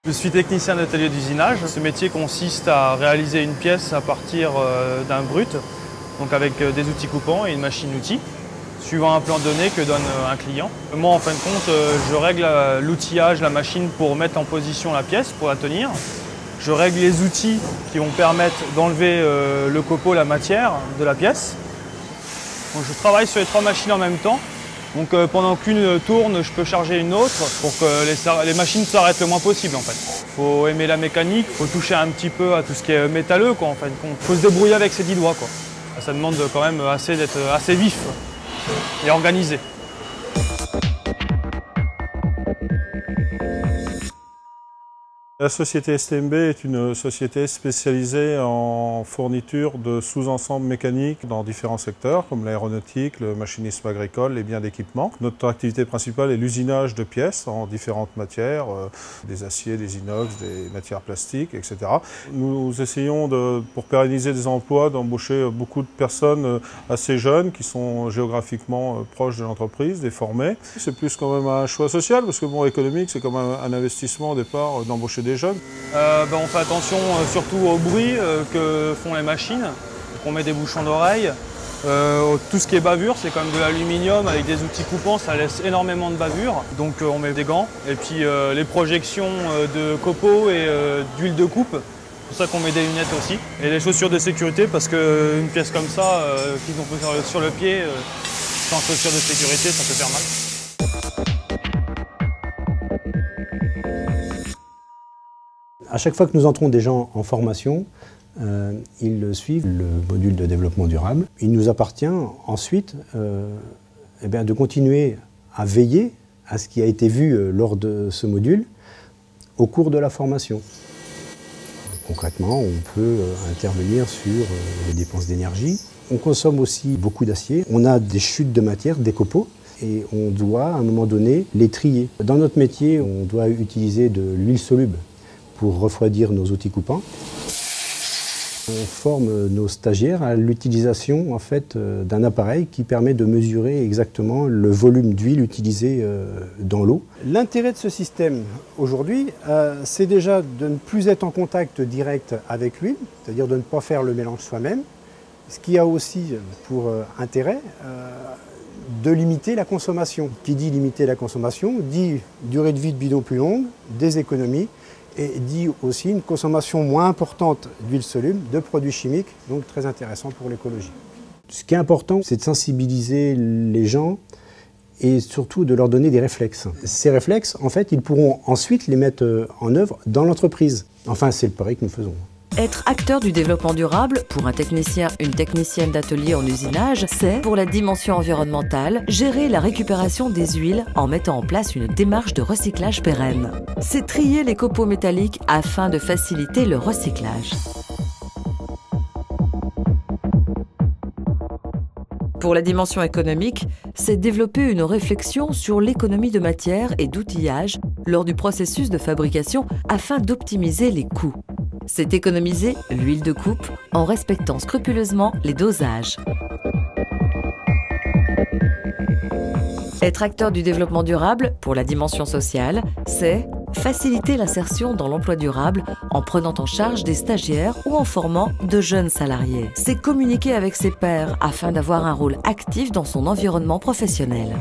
Je suis technicien d'atelier d'usinage. Ce métier consiste à réaliser une pièce à partir d'un brut, donc avec des outils coupants et une machine-outil, suivant un plan donné que donne un client. Moi, en fin de compte, je règle l'outillage, la machine pour mettre en position la pièce, pour la tenir. Je règle les outils qui vont permettre d'enlever le copeau, la matière de la pièce. Donc, je travaille sur les 3 machines en même temps. Donc pendant qu'une tourne, je peux charger une autre pour que les machines s'arrêtent le moins possible en fait. Il faut aimer la mécanique, il faut toucher un petit peu à tout ce qui est métalleux quoi, en fin de compte. Il faut se débrouiller avec ses 10 doigts quoi. Ça demande quand même d'être assez vif et organisé. La société STMB est une société spécialisée en fourniture de sous-ensembles mécaniques dans différents secteurs comme l'aéronautique, le machinisme agricole, les biens d'équipement. Notre activité principale est l'usinage de pièces en différentes matières, des aciers, des inox, des matières plastiques, etc. Nous essayons, pour pérenniser des emplois, d'embaucher beaucoup de personnes assez jeunes qui sont géographiquement proches de l'entreprise, des formés. C'est plus quand même un choix social parce que bon, économique, c'est quand même un investissement au départ d'embaucher des jeunes. On fait attention surtout au bruit que font les machines, on met des bouchons d'oreille. Tout ce qui est bavure, c'est quand même de l'aluminium avec des outils coupants, ça laisse énormément de bavure. Donc on met des gants. Et puis les projections de copeaux et d'huile de coupe, c'est pour ça qu'on met des lunettes aussi. Et les chaussures de sécurité parce qu'une pièce comme ça, qu'ils ont sur le pied, sans chaussures de sécurité, ça peut faire mal. À chaque fois que nous entrons des gens en formation, ils suivent le module de développement durable. Il nous appartient ensuite de continuer à veiller à ce qui a été vu lors de ce module au cours de la formation. Concrètement, on peut intervenir sur les dépenses d'énergie. On consomme aussi beaucoup d'acier. On a des chutes de matière, des copeaux, et on doit à un moment donné les trier. Dans notre métier, on doit utiliser de l'huile soluble pour refroidir nos outils coupants. On forme nos stagiaires à l'utilisation en fait, d'un appareil qui permet de mesurer exactement le volume d'huile utilisé dans l'eau. L'intérêt de ce système aujourd'hui, c'est déjà de ne plus être en contact direct avec l'huile, c'est-à-dire de ne pas faire le mélange soi-même, ce qui a aussi pour intérêt de limiter la consommation. Qui dit limiter la consommation dit durée de vie de bidon plus longue, des économies, et dit aussi une consommation moins importante d'huile soluble, de produits chimiques, donc très intéressant pour l'écologie. Ce qui est important, c'est de sensibiliser les gens et surtout de leur donner des réflexes. Ces réflexes, en fait, ils pourront ensuite les mettre en œuvre dans l'entreprise. Enfin, c'est le pari que nous faisons. Être acteur du développement durable, pour un technicien, une technicienne d'atelier en usinage, c'est, pour la dimension environnementale, gérer la récupération des huiles en mettant en place une démarche de recyclage pérenne. C'est trier les copeaux métalliques afin de faciliter le recyclage. Pour la dimension économique, c'est développer une réflexion sur l'économie de matière et d'outillage lors du processus de fabrication afin d'optimiser les coûts. C'est économiser l'huile de coupe en respectant scrupuleusement les dosages. Être acteur du développement durable, pour la dimension sociale, c'est faciliter l'insertion dans l'emploi durable en prenant en charge des stagiaires ou en formant de jeunes salariés. C'est communiquer avec ses pairs afin d'avoir un rôle actif dans son environnement professionnel.